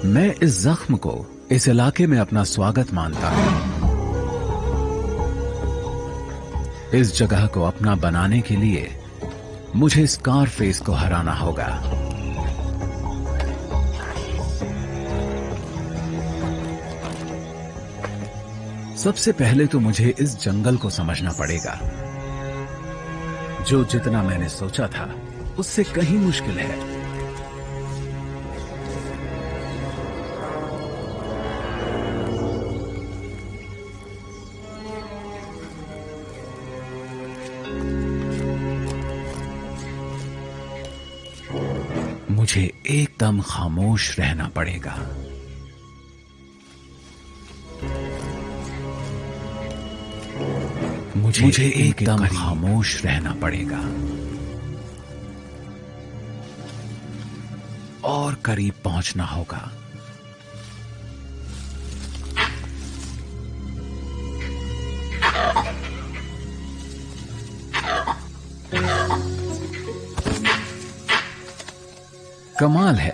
मैं इस जख्म को इस इलाके में अपना स्वागत मानता हूं। इस जगह को अपना बनाने के लिए मुझे स्कारफेस को हराना होगा। सबसे पहले तो मुझे इस जंगल को समझना पड़ेगा, जो जितना मैंने सोचा था उससे कहीं मुश्किल है। मुझे एकदम खामोश रहना पड़ेगा। मुझे एकदम खामोश रहना पड़ेगा और करीब पहुंचना होगा। कमाल है,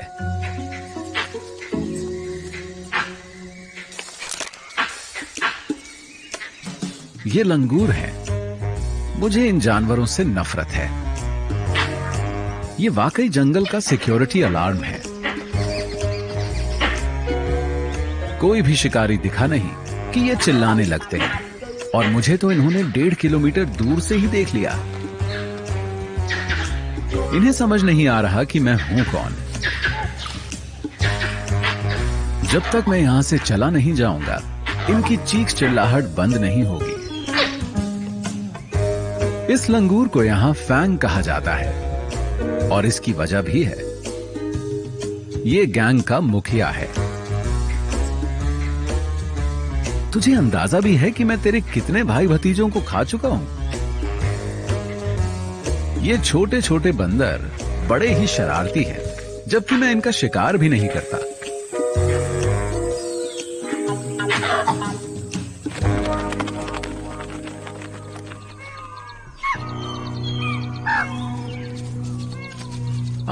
ये लंगूर है। मुझे इन जानवरों से नफरत है। ये वाकई जंगल का सिक्योरिटी अलार्म है। कोई भी शिकारी दिखा नहीं कि ये चिल्लाने लगते हैं, और मुझे तो इन्होंने 1.5 किलोमीटर दूर से ही देख लिया। इन्हें समझ नहीं आ रहा कि मैं हूं कौन। जब तक मैं यहां से चला नहीं जाऊंगा, इनकी चीख चिल्लाहट बंद नहीं होगी। इस लंगूर को यहां फैंग कहा जाता है, और इसकी वजह भी है। ये गैंग का मुखिया है। तुझे अंदाजा भी है कि मैं तेरे कितने भाई भतीजों को खा चुका हूं। ये छोटे छोटे बंदर बड़े ही शरारती हैं, जबकि मैं इनका शिकार भी नहीं करता।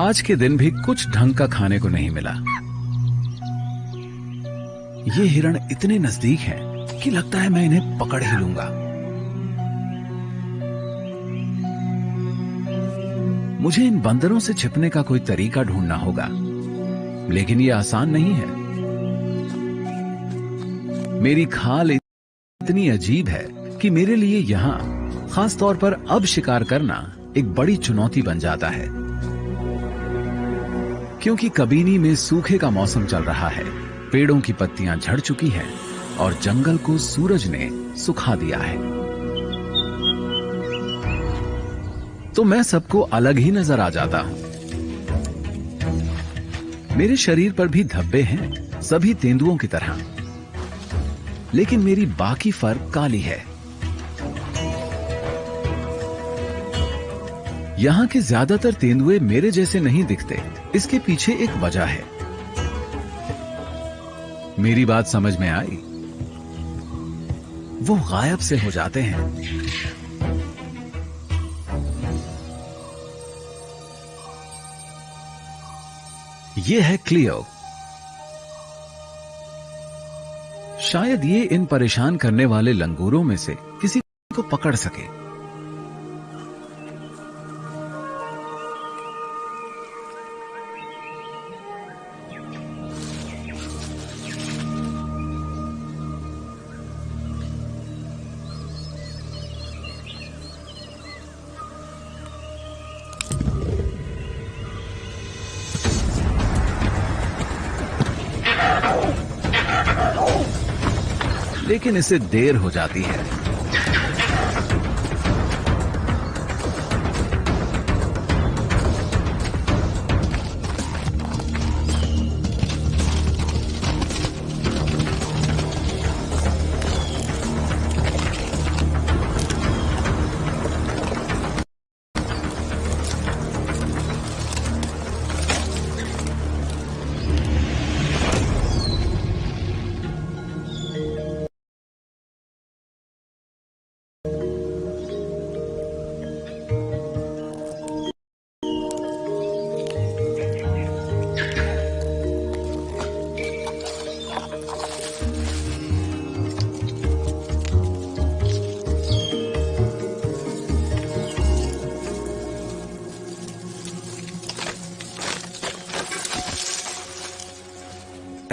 आज के दिन भी कुछ ढंग का खाने को नहीं मिला। ये हिरण इतने नजदीक हैं कि लगता है मैं इन्हें पकड़ ही लूंगा। मुझे इन बंदरों से छिपने का कोई तरीका ढूंढना होगा, लेकिन यह आसान नहीं है। मेरी खाल इतनी अजीब है कि मेरे लिए यहां खास तौर पर अब शिकार करना एक बड़ी चुनौती बन जाता है, क्योंकि कबीनी में सूखे का मौसम चल रहा है। पेड़ों की पत्तियां झड़ चुकी हैं और जंगल को सूरज ने सुखा दिया है। तो मैं सबको अलग ही नजर आ जाता हूं। मेरे शरीर पर भी धब्बे हैं, सभी तेंदुओं की तरह, लेकिन मेरी बाकी फर काली है। यहां के ज्यादातर तेंदुए मेरे जैसे नहीं दिखते। इसके पीछे एक वजह है। मेरी बात समझ में आई? वो गायब से हो जाते हैं। ये है क्लियो। शायद ये इन परेशान करने वाले लंगूरों में से किसी को पकड़ सके। लेकिन इसे देर हो जाती है।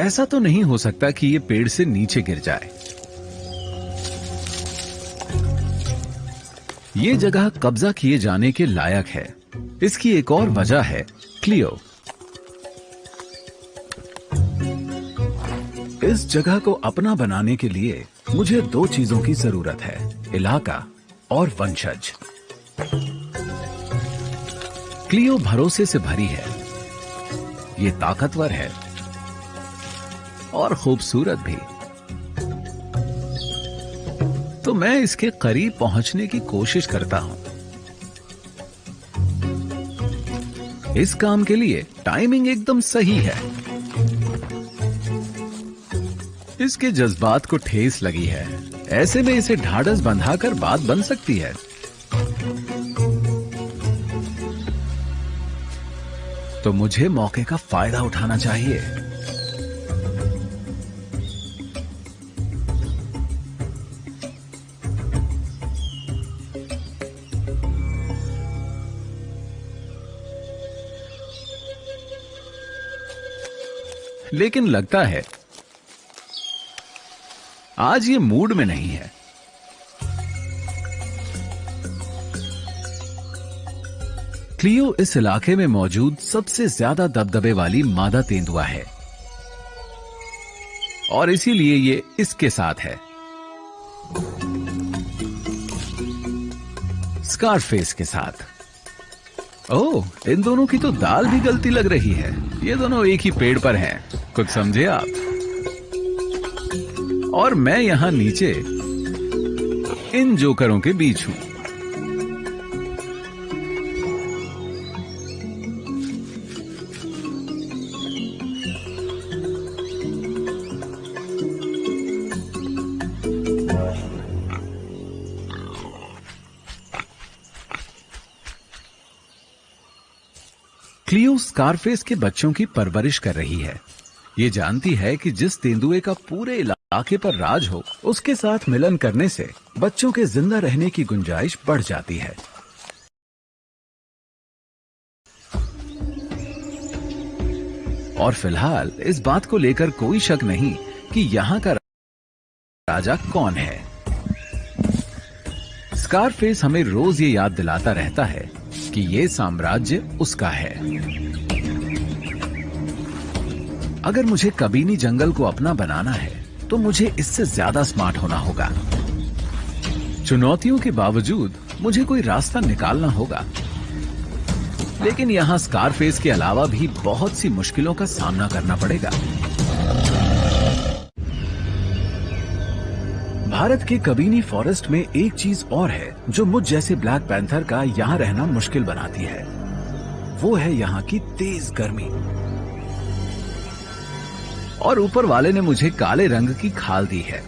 ऐसा तो नहीं हो सकता कि ये पेड़ से नीचे गिर जाए। ये जगह कब्जा किए जाने के लायक है। इसकी एक और वजह है क्लियो। इस जगह को अपना बनाने के लिए मुझे दो चीजों की जरूरत है, इलाका और वंशज। क्लियो भरोसे से भरी है, ये ताकतवर है और खूबसूरत भी। तो मैं इसके करीब पहुंचने की कोशिश करता हूं। इस काम के लिए टाइमिंग एकदम सही है। इसके जज्बात को ठेस लगी है, ऐसे में इसे ढाढ़स बंधाकर बात बन सकती है। तो मुझे मौके का फायदा उठाना चाहिए। लेकिन लगता है आज ये मूड में नहीं है। क्लियो इस इलाके में मौजूद सबसे ज्यादा दबदबे वाली मादा तेंदुआ है और इसीलिए ये इसके साथ है, स्कारफेस के साथ। ओह, इन दोनों की तो दाल भी गलती लग रही है। ये दोनों एक ही पेड़ पर हैं, कुछ समझे आप? और मैं यहां नीचे इन जोकरों के बीच हूं। क्लियो स्कारफेस के बच्चों की परवरिश कर रही है। ये जानती है कि जिस तेंदुए का पूरे इलाके पर राज हो, उसके साथ मिलन करने से बच्चों के जिंदा रहने की गुंजाइश बढ़ जाती है। और फिलहाल इस बात को लेकर कोई शक नहीं कि यहाँ का राजा कौन है। स्कारफेस हमें रोज ये याद दिलाता रहता है कि ये साम्राज्य उसका है। अगर मुझे कबीनी जंगल को अपना बनाना है तो मुझे इससे ज्यादा स्मार्ट होना होगा। चुनौतियों के बावजूद मुझे कोई रास्ता निकालना होगा। लेकिन यहां स्कारफेस के अलावा भी बहुत सी मुश्किलों का सामना करना पड़ेगा। भारत के कबीनी फॉरेस्ट में एक चीज और है जो मुझ जैसे ब्लैक पैंथर का यहां रहना मुश्किल बनाती है। वो है यहां की तेज गर्मी। और ऊपर वाले ने मुझे काले रंग की खाल दी है,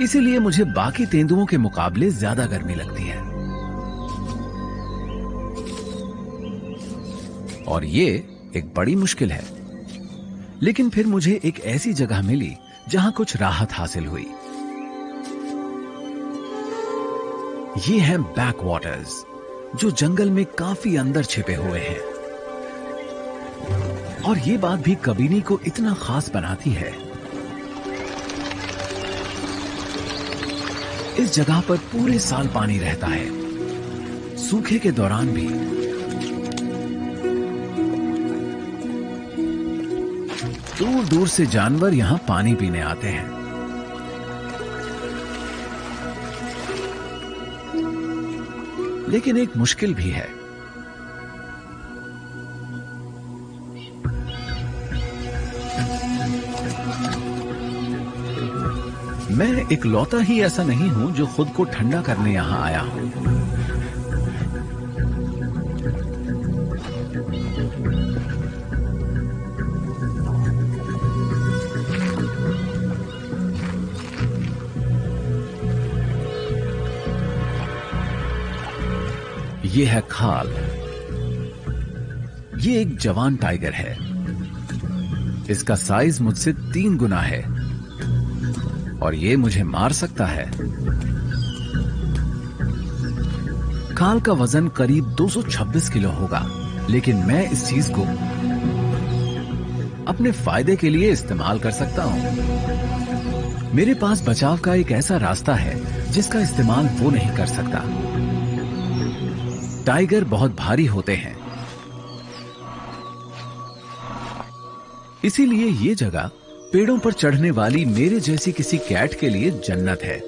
इसीलिए मुझे बाकी तेंदुओं के मुकाबले ज्यादा गर्मी लगती है। और ये एक बड़ी मुश्किल है। लेकिन फिर मुझे एक ऐसी जगह मिली जहां कुछ राहत हासिल हुई। ये हैं बैक वाटर्स, जो जंगल में काफी अंदर छिपे हुए हैं। और ये बात भी कबीनी को इतना खास बनाती है। इस जगह पर पूरे साल पानी रहता है, सूखे के दौरान भी। दूर दूर से जानवर यहां पानी पीने आते हैं। लेकिन एक मुश्किल भी है। मैं इकलौता ही ऐसा नहीं हूं जो खुद को ठंडा करने यहां आया हूं। ये है खाल। ये एक जवान टाइगर है। इसका साइज मुझसे 3 गुना है और ये मुझे मार सकता है। खाल का वजन करीब 226 किलो होगा, लेकिन मैं इस चीज को अपने फायदे के लिए इस्तेमाल कर सकता हूं। मेरे पास बचाव का एक ऐसा रास्ता है जिसका इस्तेमाल वो नहीं कर सकता। टाइगर बहुत भारी होते हैं, इसीलिए ये जगह पेड़ों पर चढ़ने वाली मेरे जैसी किसी कैट के लिए जन्नत है।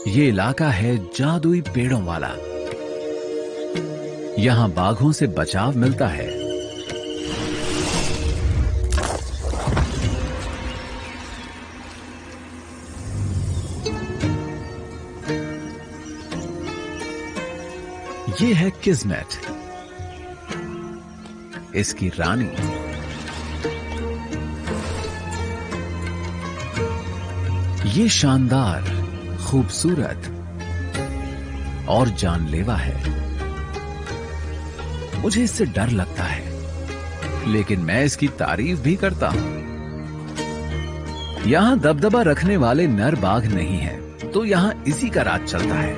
ये इलाका है जादुई पेड़ों वाला। यहां बाघों से बचाव मिलता है। ये है किस्मत, इसकी रानी। ये शानदार, खूबसूरत और जानलेवा है। मुझे इससे डर लगता है, लेकिन मैं इसकी तारीफ भी करता हूं। यहां दबदबा रखने वाले नर बाघ नहीं हैं, तो यहां इसी का राज चलता है।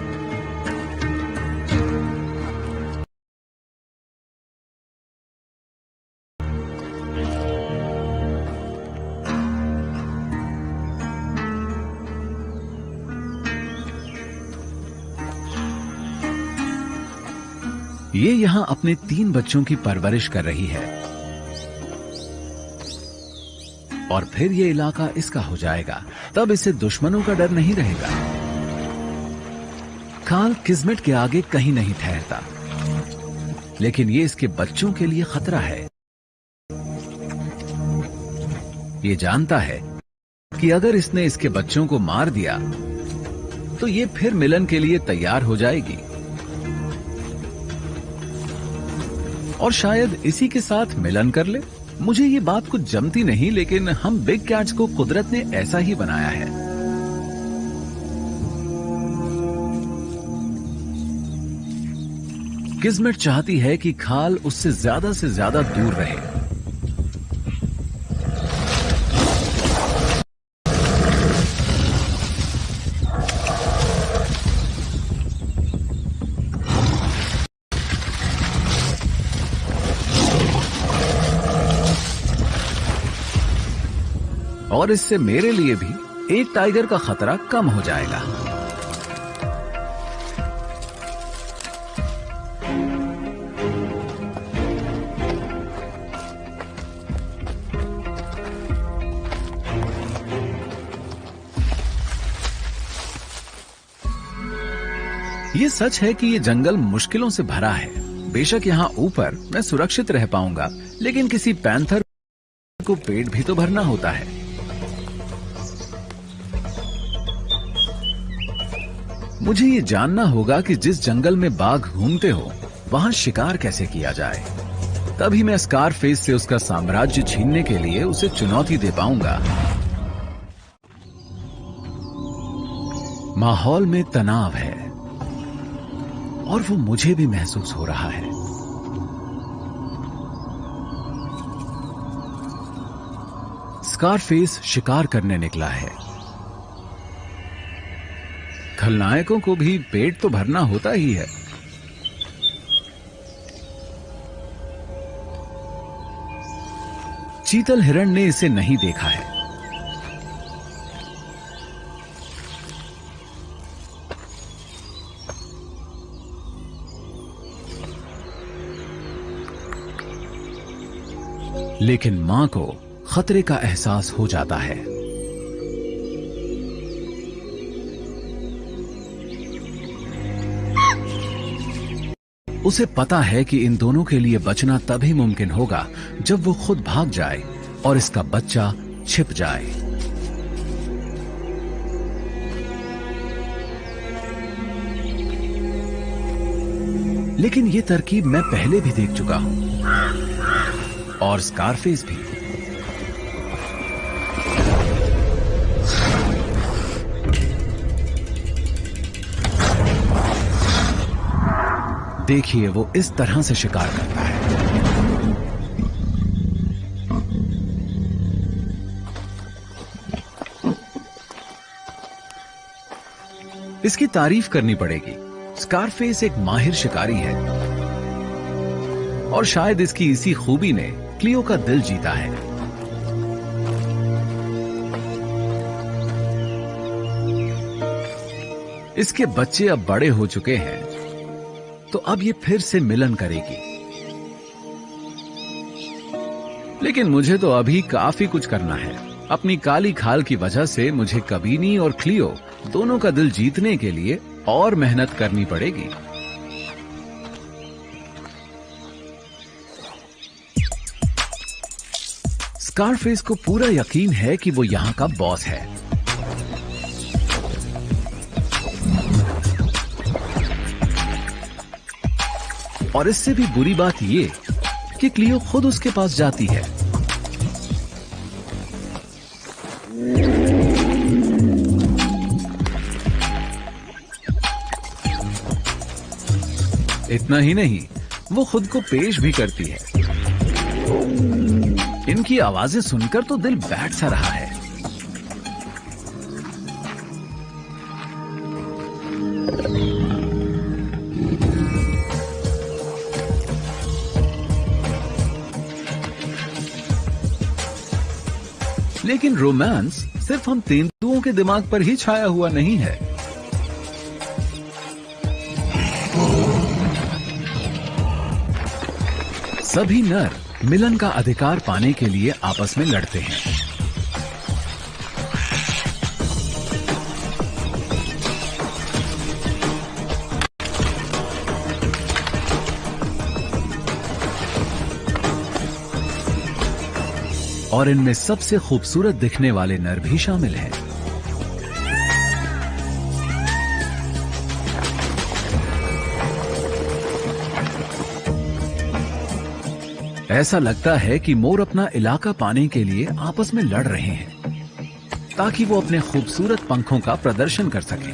ये यहां अपने 3 बच्चों की परवरिश कर रही है और फिर ये इलाका इसका हो जाएगा। तब इसे दुश्मनों का डर नहीं रहेगा। खाल किस्मत के आगे कहीं नहीं ठहरता, लेकिन ये इसके बच्चों के लिए खतरा है। ये जानता है कि अगर इसने इसके बच्चों को मार दिया तो ये फिर मिलन के लिए तैयार हो जाएगी और शायद इसी के साथ मिलन कर ले। मुझे ये बात कुछ जमती नहीं, लेकिन हम बिग कैट्स को कुदरत ने ऐसा ही बनाया है। किस्मत चाहती है कि खाल उससे ज्यादा से ज्यादा दूर रहे। और इससे मेरे लिए भी एक टाइगर का खतरा कम हो जाएगा। ये सच है कि ये जंगल मुश्किलों से भरा है। बेशक यहां ऊपर मैं सुरक्षित रह पाऊंगा, लेकिन किसी पैंथर को पेट भी तो भरना होता है। मुझे ये जानना होगा कि जिस जंगल में बाघ घूमते हो वहां शिकार कैसे किया जाए। तभी मैं स्कारफेस से उसका साम्राज्य छीनने के लिए उसे चुनौती दे पाऊंगा। माहौल में तनाव है और वो मुझे भी महसूस हो रहा है। स्कारफेस शिकार करने निकला है। खलनायकों को भी पेट तो भरना होता ही है। चीतल हिरण ने इसे नहीं देखा है। लेकिन मां को खतरे का एहसास हो जाता है। उसे पता है कि इन दोनों के लिए बचना तभी मुमकिन होगा जब वो खुद भाग जाए और इसका बच्चा छिप जाए। लेकिन ये तरकीब मैं पहले भी देख चुका हूं, और स्कारफेस भी। देखिए वो इस तरह से शिकार करता है। इसकी तारीफ करनी पड़ेगी। स्कारफेस एक माहिर शिकारी है और शायद इसकी इसी खूबी ने क्लियो का दिल जीता है। इसके बच्चे अब बड़े हो चुके हैं, तो अब ये फिर से मिलन करेगी। लेकिन मुझे तो अभी काफी कुछ करना है। अपनी काली खाल की वजह से मुझे कबीनी और क्लियो दोनों का दिल जीतने के लिए और मेहनत करनी पड़ेगी। स्कारफेस को पूरा यकीन है कि वो यहां का बॉस है। और इससे भी बुरी बात ये कि क्लियो खुद उसके पास जाती है। इतना ही नहीं, वो खुद को पेश भी करती है। इनकी आवाजें सुनकर तो दिल बैठ सा रहा है। लेकिन रोमांस सिर्फ हम तेंदुओं के दिमाग पर ही छाया हुआ नहीं है। सभी नर मिलन का अधिकार पाने के लिए आपस में लड़ते हैं। और इनमें सबसे खूबसूरत दिखने वाले नर भी शामिल हैं। ऐसा लगता है कि मोर अपना इलाका पाने के लिए आपस में लड़ रहे हैं, ताकि वो अपने खूबसूरत पंखों का प्रदर्शन कर सकें।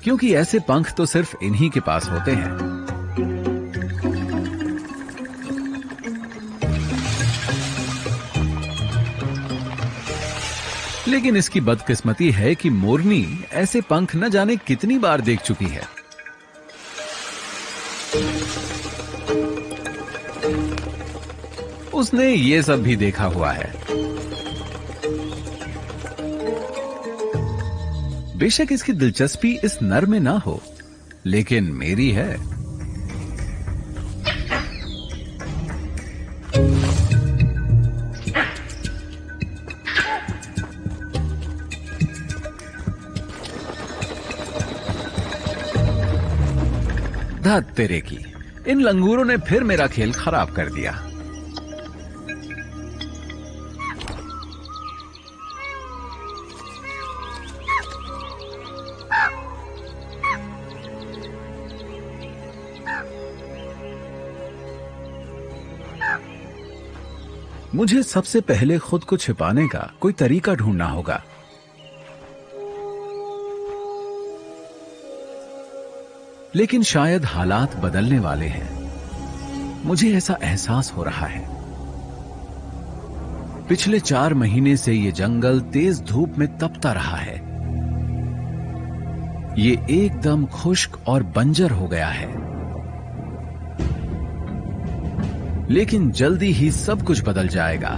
क्योंकि ऐसे पंख तो सिर्फ इन्हीं के पास होते हैं। लेकिन इसकी बदकिस्मती है कि मोरनी ऐसे पंख न जाने कितनी बार देख चुकी है। उसने ये सब भी देखा हुआ है। बेशक इसकी दिलचस्पी इस नर में ना हो, लेकिन मेरी है। धत तेरे की, इन लंगूरों ने फिर मेरा खेल खराब कर दिया। मुझे सबसे पहले खुद को छिपाने का कोई तरीका ढूंढना होगा। लेकिन शायद हालात बदलने वाले हैं। मुझे ऐसा एहसास हो रहा है। पिछले 4 महीने से ये जंगल तेज धूप में तपता रहा है। ये एकदम खुश्क और बंजर हो गया है। लेकिन जल्दी ही सब कुछ बदल जाएगा।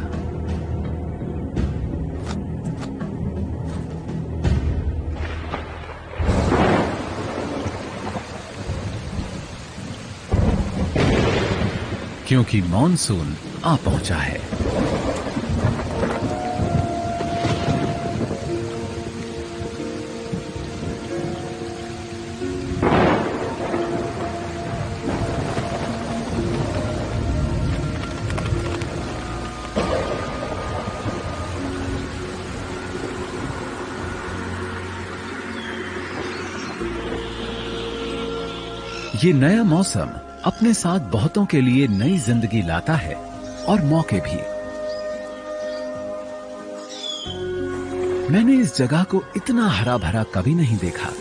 क्योंकि मॉनसून आ पहुंचा है। ये नया मौसम अपने साथ बहुतों के लिए नई जिंदगी लाता है और मौके भी। मैंने इस जगह को इतना हरा भरा कभी नहीं देखा।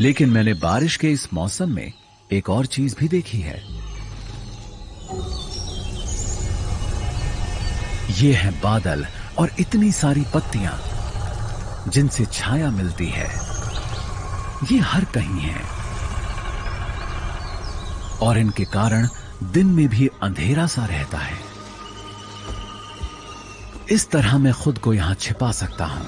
लेकिन मैंने बारिश के इस मौसम में एक और चीज भी देखी है। ये है बादल और इतनी सारी पत्तियां जिनसे छाया मिलती है। ये हर कहीं है और इनके कारण दिन में भी अंधेरा सा रहता है। इस तरह मैं खुद को यहां छिपा सकता हूं।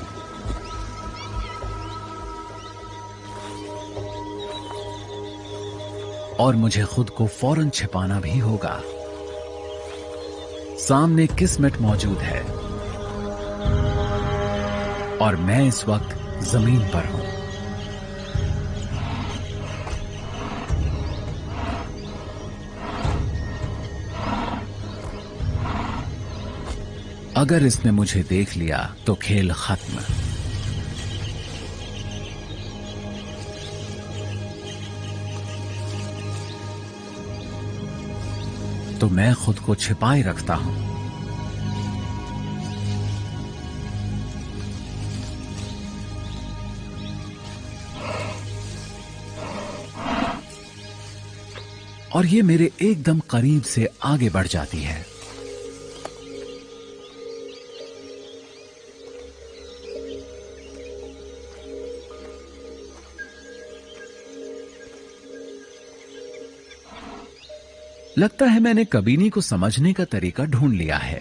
और मुझे खुद को फौरन छिपाना भी होगा। सामने किस्मत मौजूद है और मैं इस वक्त जमीन पर हूं। अगर इसने मुझे देख लिया तो खेल खत्म। तो मैं खुद को छिपाए रखता हूं। और ये मेरे एकदम करीब से आगे बढ़ जाती है। लगता है मैंने कबीनी को समझने का तरीका ढूंढ लिया है।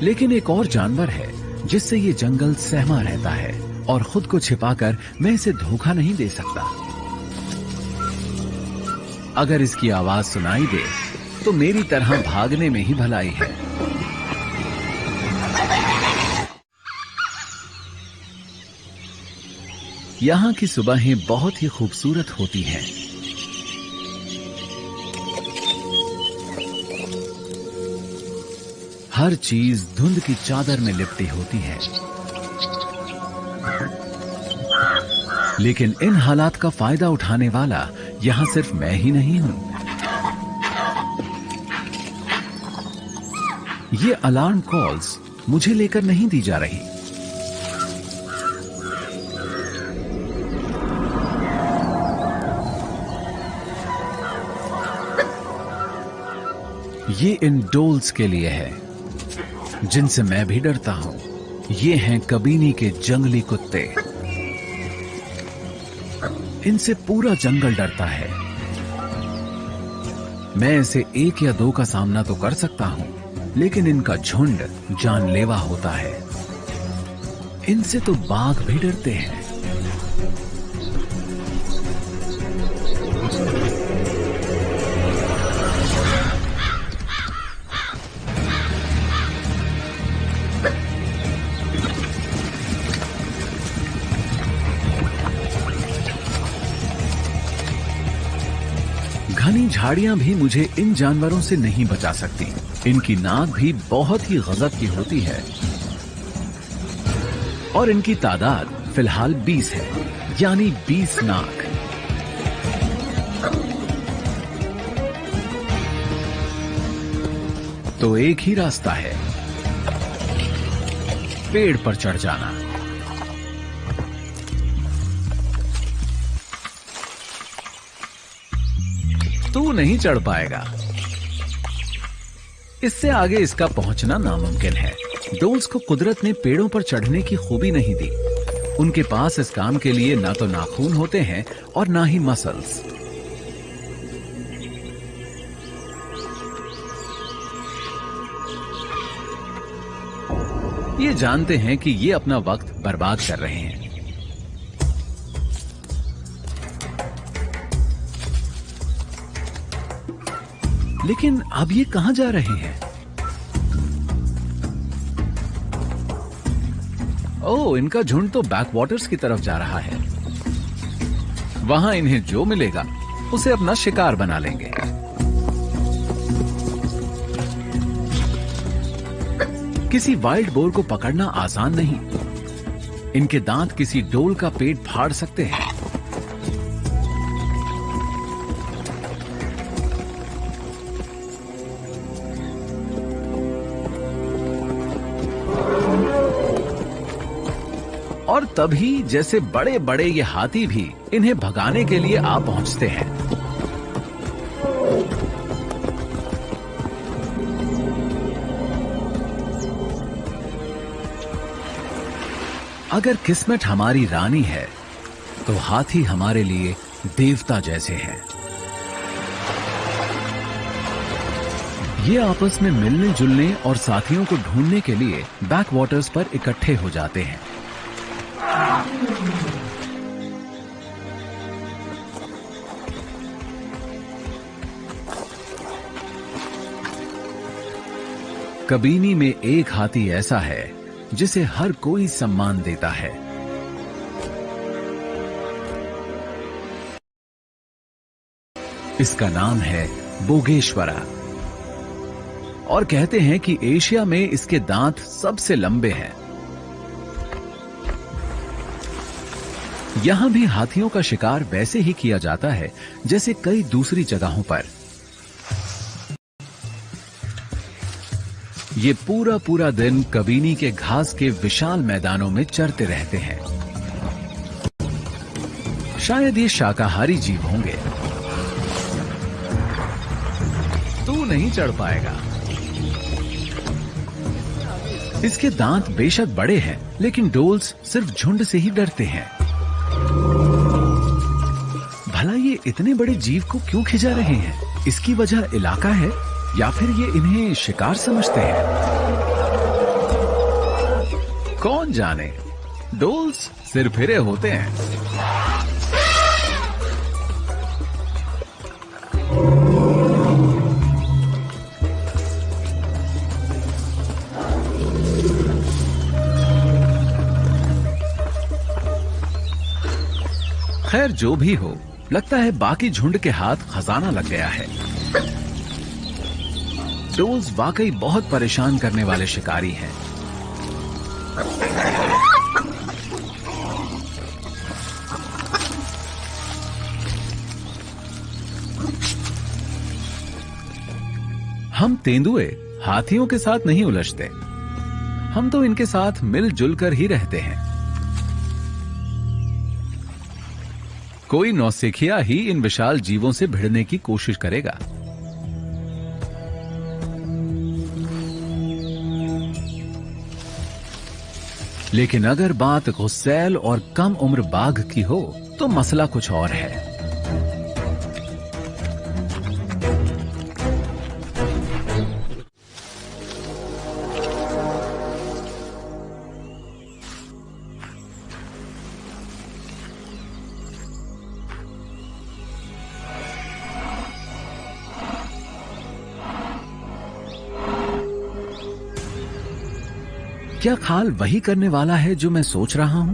लेकिन एक और जानवर है जिससे ये जंगल सहमा रहता है और खुद को छिपाकर मैं इसे धोखा नहीं दे सकता। अगर इसकी आवाज सुनाई दे तो मेरी तरह भागने में ही भलाई है। यहां की सुबहें बहुत ही खूबसूरत होती हैं। हर चीज धुंध की चादर में लिपटी होती है। लेकिन इन हालात का फायदा उठाने वाला यहां सिर्फ मैं ही नहीं हूं। ये अलार्म कॉल्स मुझे लेकर नहीं दी जा रही। ये इन डोल्स के लिए है जिनसे मैं भी डरता हूं। ये हैं कबीनी के जंगली कुत्ते। इनसे पूरा जंगल डरता है। मैं ऐसे एक या दो का सामना तो कर सकता हूं, लेकिन इनका झुंड जानलेवा होता है। इनसे तो बाघ भी डरते हैं। घनी झाड़ियां भी मुझे इन जानवरों से नहीं बचा सकती। इनकी नाक भी बहुत ही गजब की होती है और इनकी तादाद फिलहाल 20 है, यानी 20 नाक। तो एक ही रास्ता है, पेड़ पर चढ़ जाना। तू नहीं चढ़ पाएगा। इससे आगे इसका पहुंचना नामुमकिन है। डोल्स को कुदरत ने पेड़ों पर चढ़ने की खूबी नहीं दी। उनके पास इस काम के लिए ना तो नाखून होते हैं और ना ही मसल्स। ये जानते हैं कि ये अपना वक्त बर्बाद कर रहे हैं। लेकिन अब ये कहां जा रहे हैं? ओह, इनका झुंड तो बैकवाटर्स की तरफ जा रहा है। वहां इन्हें जो मिलेगा उसे अपना शिकार बना लेंगे। किसी वाइल्ड बोर को पकड़ना आसान नहीं। इनके दांत किसी डोल का पेट फाड़ सकते हैं। और तभी जैसे बड़े बड़े ये हाथी भी इन्हें भगाने के लिए आ पहुंचते हैं। अगर किस्मत हमारी रानी है तो हाथी हमारे लिए देवता जैसे हैं। ये आपस में मिलने जुलने और साथियों को ढूंढने के लिए बैक वाटर्स पर इकट्ठे हो जाते हैं। कबीनी में एक हाथी ऐसा है जिसे हर कोई सम्मान देता है। इसका नाम है बोगेश्वरा और कहते हैं कि एशिया में इसके दांत सबसे लंबे हैं। यहां भी हाथियों का शिकार वैसे ही किया जाता है जैसे कई दूसरी जगहों पर। ये पूरा पूरा दिन कबीनी के घास के विशाल मैदानों में चरते रहते हैं। शायद ये शाकाहारी जीव होंगे। तू नहीं चढ़ पाएगा। इसके दांत बेशक बड़े हैं, लेकिन डोल्स सिर्फ झुंड से ही डरते हैं। भला ये इतने बड़े जीव को क्यों खिंचा रहे हैं? इसकी वजह इलाका है या फिर ये इन्हें शिकार समझते हैं? कौन जाने। डोल्स सिरफिरे होते हैं। खैर जो भी हो, लगता है बाकी झुंड के हाथ खजाना लग गया है। डोल्स वाकई बहुत परेशान करने वाले शिकारी हैं। हम तेंदुए हाथियों के साथ नहीं उलझते। हम तो इनके साथ मिलजुल कर ही रहते हैं। कोई नौसिखिया ही इन विशाल जीवों से भिड़ने की कोशिश करेगा। लेकिन अगर बात गुस्सैल और कम उम्र बाघ की हो तो मसला कुछ और है। क्या खाल वही करने वाला है जो मैं सोच रहा हूं?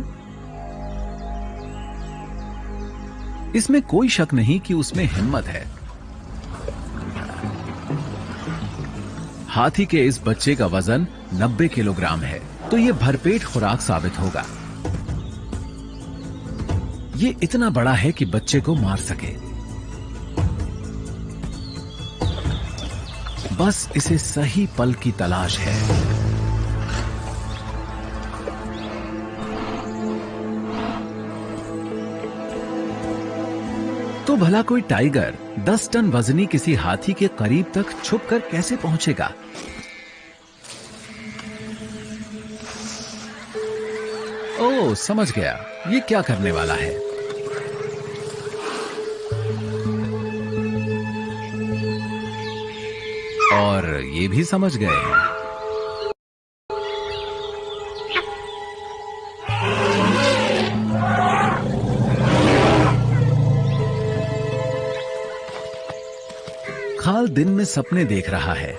इसमें कोई शक नहीं कि उसमें हिम्मत है। हाथी के इस बच्चे का वजन 90 किलोग्राम है, तो यह भरपेट खुराक साबित होगा। ये इतना बड़ा है कि बच्चे को मार सके। बस इसे सही पल की तलाश है। तो भला कोई टाइगर 10 टन वजनी किसी हाथी के करीब तक छुपकर कैसे पहुंचेगा? ओह, समझ गया ये क्या करने वाला है। और ये भी समझ गए हैं। खाल दिन में सपने देख रहा है।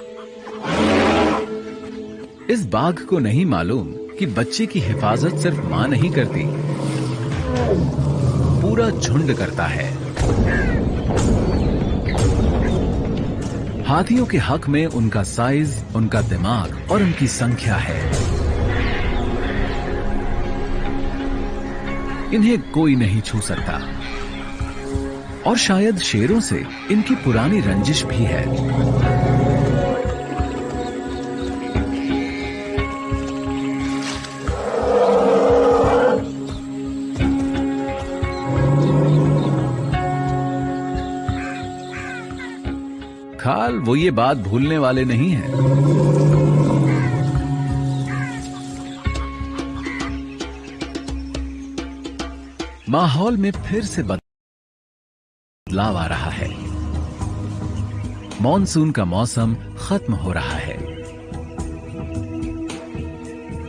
इस बाघ को नहीं मालूम कि बच्चे की हिफाजत सिर्फ मां नहीं करती, पूरा झुंड करता है। हाथियों के हक में उनका साइज, उनका दिमाग और उनकी संख्या है। इन्हें कोई नहीं छू सकता। और शायद शेरों से इनकी पुरानी रंजिश भी है। वो ये बात भूलने वाले नहीं हैं। माहौल में फिर से बदलाव आ रहा है। मॉनसून का मौसम खत्म हो रहा है।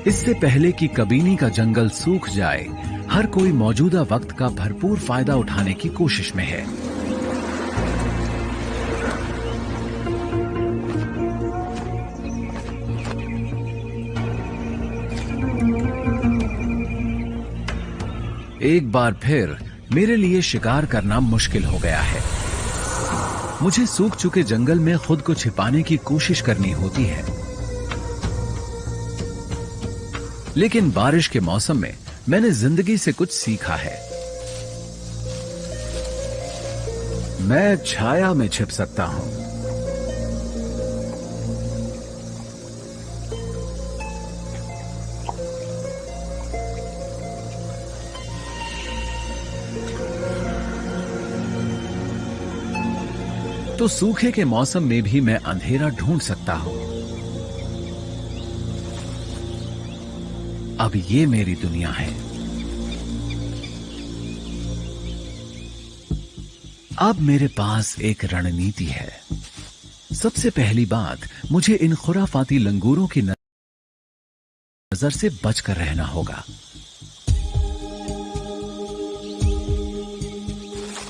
इससे पहले कि कबीनी का जंगल सूख जाए, हर कोई मौजूदा वक्त का भरपूर फायदा उठाने की कोशिश में है। एक बार फिर मेरे लिए शिकार करना मुश्किल हो गया है। मुझे सूख चुके जंगल में खुद को छिपाने की कोशिश करनी होती है। लेकिन बारिश के मौसम में मैंने जिंदगी से कुछ सीखा है। मैं छाया में छिप सकता हूं। तो सूखे के मौसम में भी मैं अंधेरा ढूंढ सकता हूं। अब ये मेरी दुनिया है। अब मेरे पास एक रणनीति है। सबसे पहली बात, मुझे इन खुराफाती लंगूरों की नजर से बचकर रहना होगा।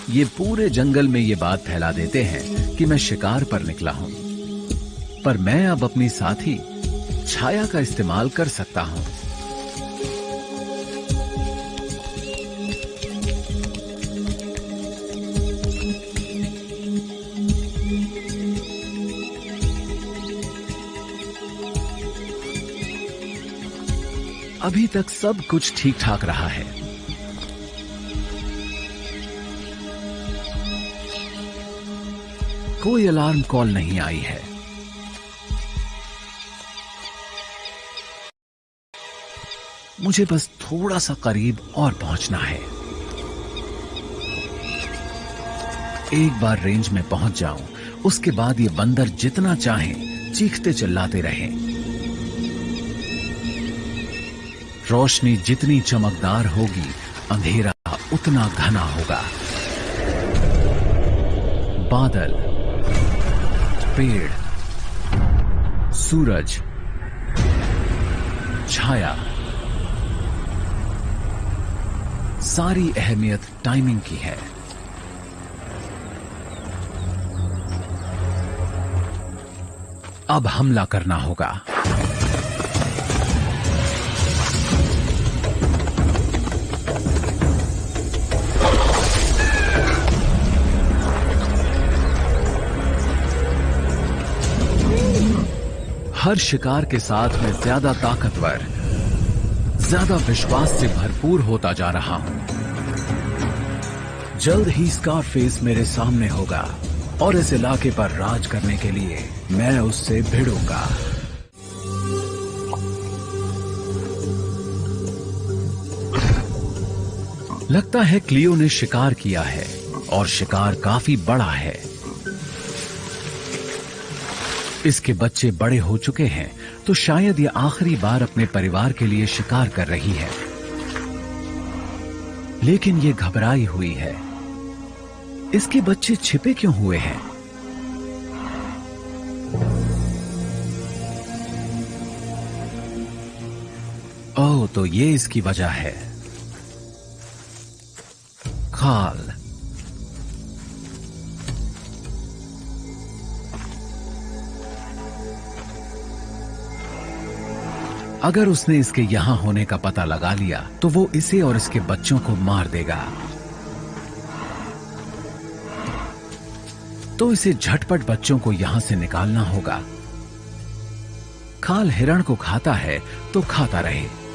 ये पूरे जंगल में ये बात फैला देते हैं कि मैं शिकार पर निकला हूं, पर मैं अब अपनी साथी छाया का इस्तेमाल कर सकता हूं। अभी तक सब कुछ ठीक ठाक रहा है। कोई अलार्म कॉल नहीं आई है। मुझे बस थोड़ा सा करीब और पहुंचना है। एक बार रेंज में पहुंच जाऊं, उसके बाद ये बंदर जितना चाहें चीखते चिल्लाते रहें। रोशनी जितनी चमकदार होगी, अंधेरा उतना घना होगा। बादल, पेड़, सूरज, छाया, सारी अहमियत टाइमिंग की है। अब हमला करना होगा। हर शिकार के साथ मैं ज्यादा ताकतवर, ज्यादा विश्वास से भरपूर होता जा रहा हूं। जल्द ही स्कारफेस मेरे सामने होगा और इस इलाके पर राज करने के लिए मैं उससे भिड़ूंगा। लगता है क्लियो ने शिकार किया है और शिकार काफी बड़ा है। इसके बच्चे बड़े हो चुके हैं, तो शायद ये आखिरी बार अपने परिवार के लिए शिकार कर रही है। लेकिन ये घबराई हुई है। इसके बच्चे छिपे क्यों हुए हैं? ओह, तो ये इसकी वजह है। खाल। अगर उसने इसके यहां होने का पता लगा लिया तो वो इसे और इसके बच्चों को मार देगा। तो इसे झटपट बच्चों को यहां से निकालना होगा। खाल हिरण को खाता है तो खाता रहे।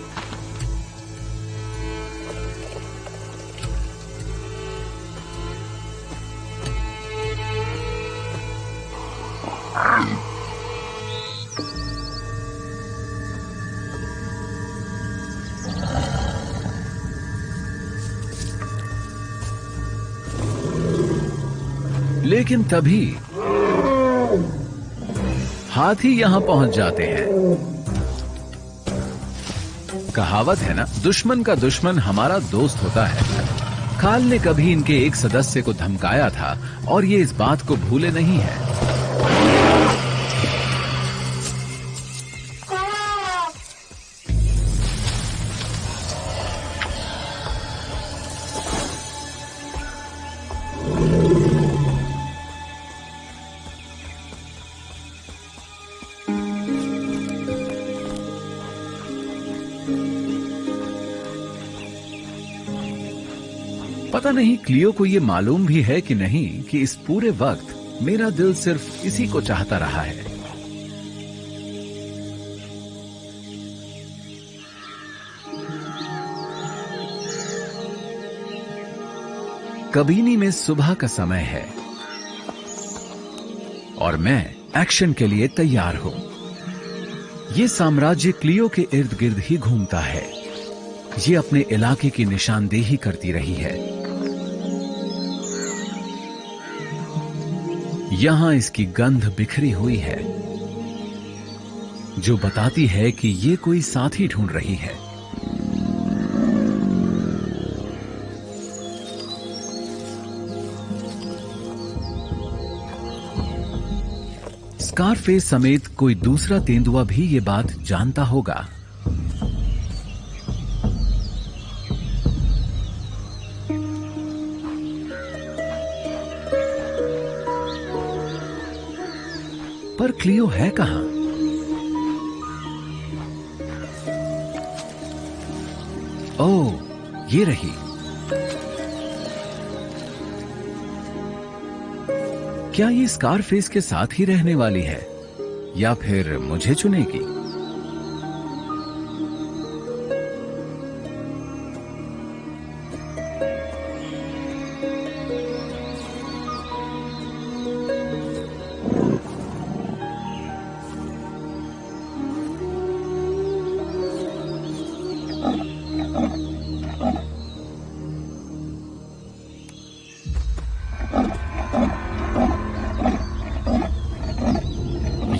लेकिन तभी हाथी यहाँ पहुंच जाते हैं। कहावत है ना, दुश्मन का दुश्मन हमारा दोस्त होता है। काल ने कभी इनके एक सदस्य को धमकाया था और ये इस बात को भूले नहीं है। पता नहीं क्लियो को ये मालूम भी है कि नहीं कि इस पूरे वक्त मेरा दिल सिर्फ इसी को चाहता रहा है। कबीनी में सुबह का समय है और मैं एक्शन के लिए तैयार हूं। ये साम्राज्य क्लियो के इर्द गिर्द ही घूमता है। ये अपने इलाके की निशानदेही करती रही है। यहां इसकी गंध बिखरी हुई है जो बताती है कि ये कोई साथी ढूंढ रही है। स्कारफेस समेत कोई दूसरा तेंदुआ भी ये बात जानता होगा। पर क्लियो है कहां? ओह, ये रही। क्या ये स्कारफेस के साथ ही रहने वाली है या फिर मुझे चुनेगी?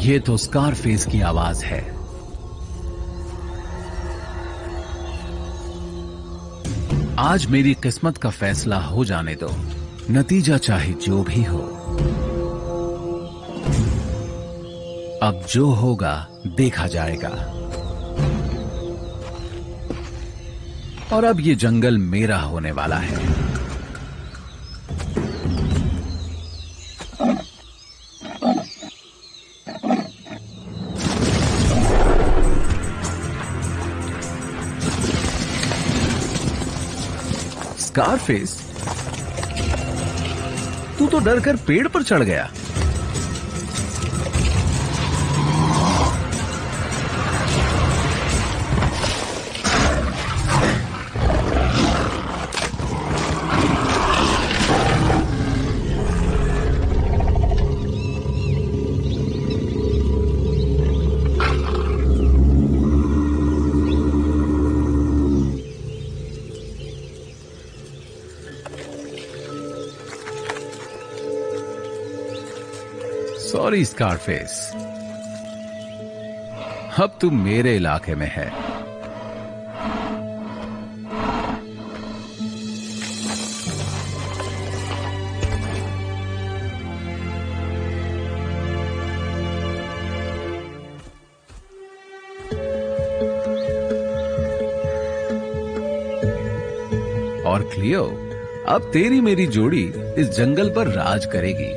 ये तो स्कारफेस की आवाज है। आज मेरी किस्मत का फैसला हो जाने दो, नतीजा चाहे जो भी हो। अब जो होगा देखा जाएगा। और अब ये जंगल मेरा होने वाला है। स्कारफेस, तू तो डर कर पेड़ पर चढ़ गया। सॉरी स्कारफेस, अब तू मेरे इलाके में है। और क्लियो, अब तेरी मेरी जोड़ी इस जंगल पर राज करेगी।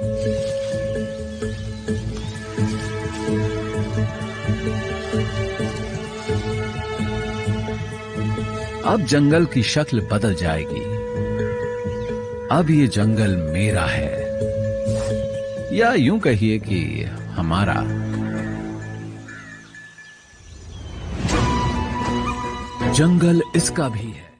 अब जंगल की शक्ल बदल जाएगी। अब ये जंगल मेरा है, या यूं कहिए कि हमारा। जंगल इसका भी है।